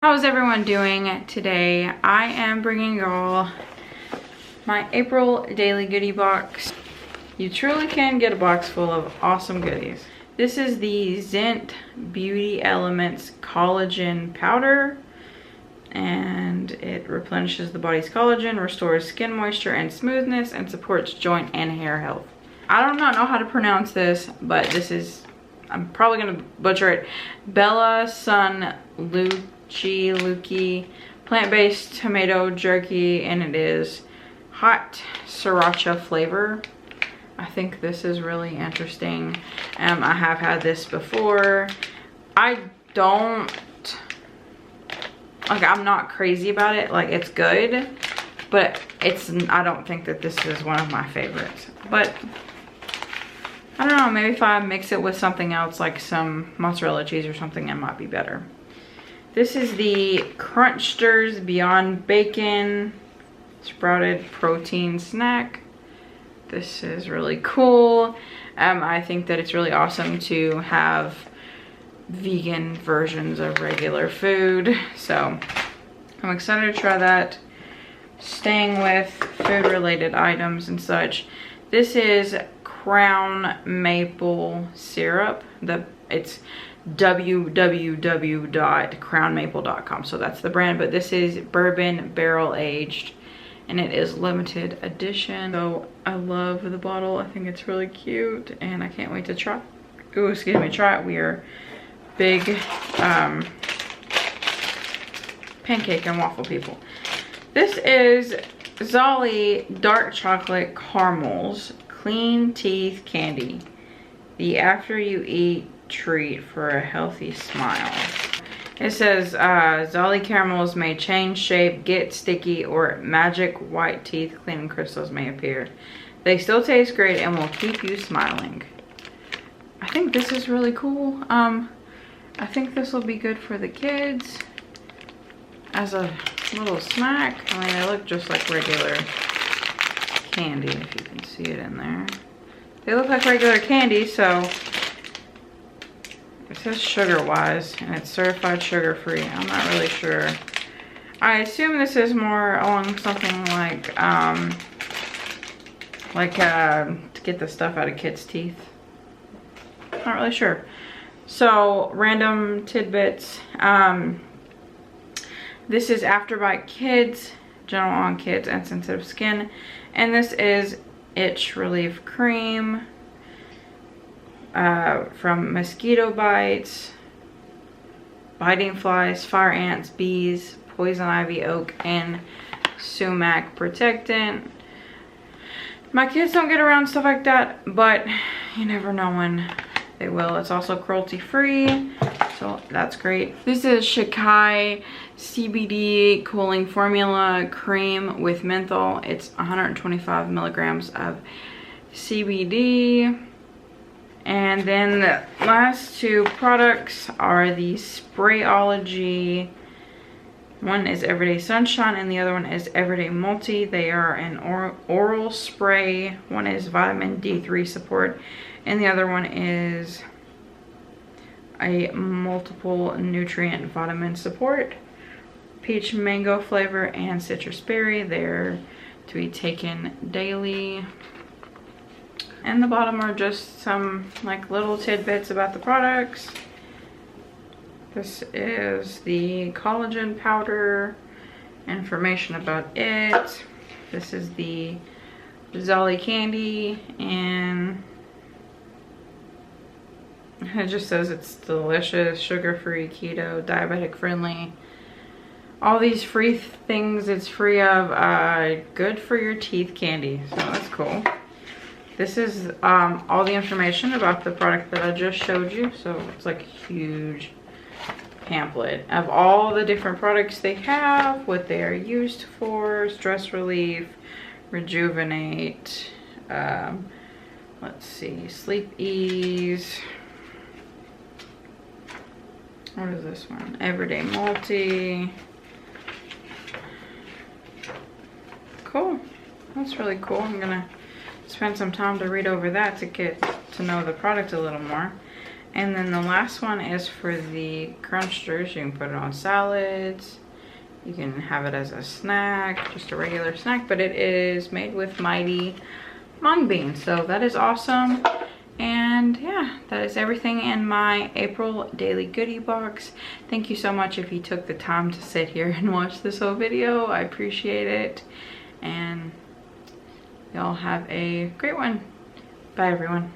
How's everyone doing today? I am bringing y'all my April daily goodie box. You truly can get a box full of awesome goodies. This is the Zint Beauty Elements Collagen Powder, and it replenishes the body's collagen, restores skin moisture and smoothness, and supports joint and hair health. I do not know how to pronounce this, but this is, I'm probably gonna butcher it, Bella Sun Luci plant-based tomato jerky, and it is hot Sriracha flavor. I think this is really interesting. I have had this before. I'm not crazy about it. Like, it's good, but I don't think that this is one of my favorites. But I don't know, maybe if I mix it with something else, like some mozzarella cheese or something, it might be better. This is the Crunchsters Beyond Bacon Sprouted Protein Snack. This is really cool. I think that it's really awesome to have vegan versions of regular food. So I'm excited to try that. Staying with food related items and such. This is Crown Maple Syrup. It's www.crownmaple.com, so that's the brand, but this is bourbon barrel aged and it is limited edition. So I love the bottle. I think it's really cute and I can't wait to try it. We are big pancake and waffle people. This is Zolli Dark Chocolate Caramels Clean Teeth Candy, the after you eat treat for a healthy smile. It says Zolli caramels may change shape, get sticky, or magic white teeth cleaning crystals may appear. They still taste great and will keep you smiling. I think this is really cool. I think this will be good for the kids as a little snack. I mean, they look just like regular candy, if you can see it in there. They look like regular candy, so it says sugar wise and it's certified sugar free. I'm not really sure. I assume this is more along something like to get the stuff out of kids' teeth. Not really sure. So random tidbits. This is Afterbite Kids, gentle on kids and sensitive skin, and this is itch relief cream. From mosquito bites, biting flies, fire ants, bees, poison ivy, oak, and sumac protectant. My kids don't get around stuff like that, but you never know when they will. It's also cruelty free, so that's great. This is ShiKai CBD cooling formula cream with menthol. It's 125 milligrams of CBD. And then the last two products are the Sprayology. One is Everyday Sunshine and the other one is Everyday Multi. They are an oral spray. One is vitamin D3 support and the other one is a multiple nutrient vitamin support. Peach mango flavor and citrus berry. They're to be taken daily. And the bottom are just some like little tidbits about the products. This is the collagen powder, information about it. This is the Zolli candy, and it just says it's delicious, sugar-free, keto, diabetic friendly. All these free things it's free of, good for your teeth candy, so that's cool. This is all the information about the product that I just showed you. So it's like a huge pamphlet of all the different products they have, what they are used for, stress relief, rejuvenate, let's see, sleep ease. What is this one? Everyday Multi. Cool. That's really cool. I'm gonna spend some time to read over that to get to know the product a little more. And then the last one is for the Crunchsters. You can put it on salads. You can have it as a snack, just a regular snack, but it is made with mighty mung beans. So that is awesome. And yeah, that is everything in my April daily goodie box. Thank you so much if you took the time to sit here and watch this whole video. I appreciate it. And y'all have a great one. Bye everyone.